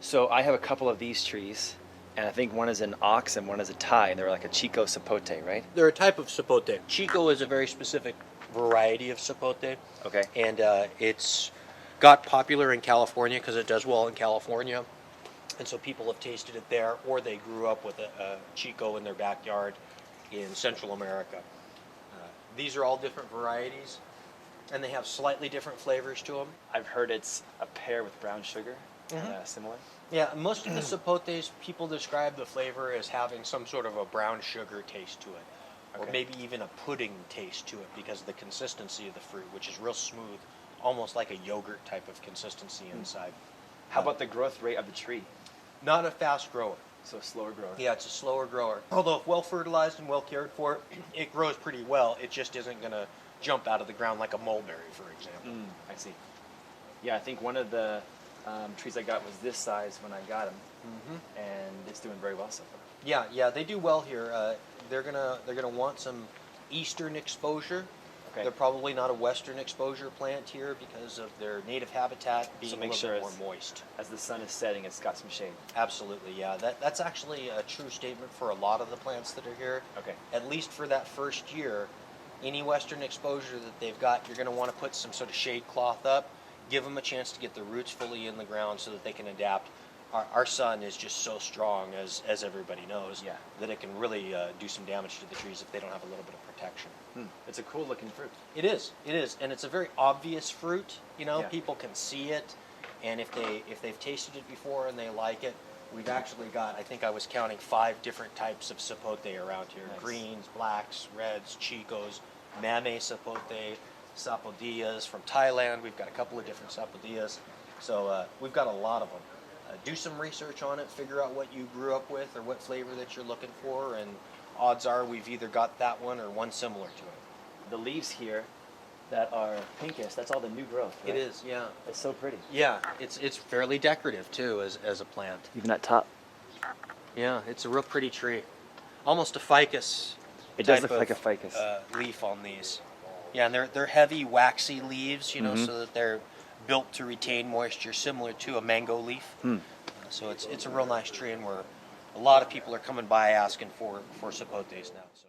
So I have a couple of these trees, and I think one is an ox and one is a Thai, and they're like a Chico Sapote, right? They're a type of Sapote. Chico is a very specific variety of Sapote. Okay. And it's got popular in California because it does well in California. And so people have tasted it there, or they grew up with a Chico in their backyard in Central America. These are all different varieties, and they have slightly different flavors to them. I've heard it's a pear with brown sugar, similar. Yeah, most of the Sapotes, people describe the flavor as having some sort of a brown sugar taste to it, or maybe even a pudding taste to it because of the consistency of the fruit, which is real smooth, almost like a yogurt type of consistency inside. How about the growth rate of the tree? Not a fast grower. So a slower grower. Yeah, it's a slower grower. Although if well fertilized and well cared for, it grows pretty well. It just isn't going to jump out of the ground like a mulberry, for example. I see. Yeah, I think one of the trees I got was this size when I got them, and it's doing very well so far. Yeah, they do well here. They're gonna want some eastern exposure. Okay. They're probably not a western exposure plant here because of their native habitat being So a make little sure bit more moist. As the sun is setting, it's got some shade. Absolutely, yeah. That's actually a true statement for a lot of the plants that are here. Okay. At least for that first year, any western exposure that they've got, you're going to want to put some sort of shade cloth up, give them a chance to get the roots fully in the ground so that they can adapt. Our sun is just so strong, as everybody knows, that it can really do some damage to the trees if they don't have a little bit of protection. It's a cool looking fruit. It is, and it's a very obvious fruit. You know, Yeah. people can see it, and if they've tasted it before and they like it, we've actually got, I think I was counting 5 different types of Sapote around here: Nice. greens, blacks, reds, Chicos, Mame Sapote, Sapodillas from Thailand. We've got a couple of different Sapodillas, so we've got a lot of them. Do some research on it, figure out what you grew up with or what flavor that you're looking for, and odds are we've either got that one or one similar to it. The leaves here that are pinkish, that's all the new growth, right? It is, yeah. It's so pretty. Yeah, it's fairly decorative too as a plant. Even that top. Yeah, it's a real pretty tree. Almost a ficus. It does type look like a of, ficus. Leaf on these. Yeah, and they're heavy, waxy leaves, you know, so that they're built to retain moisture, similar to a mango leaf. So it's a real nice tree, and a lot of people are coming by asking for sapotes now. So.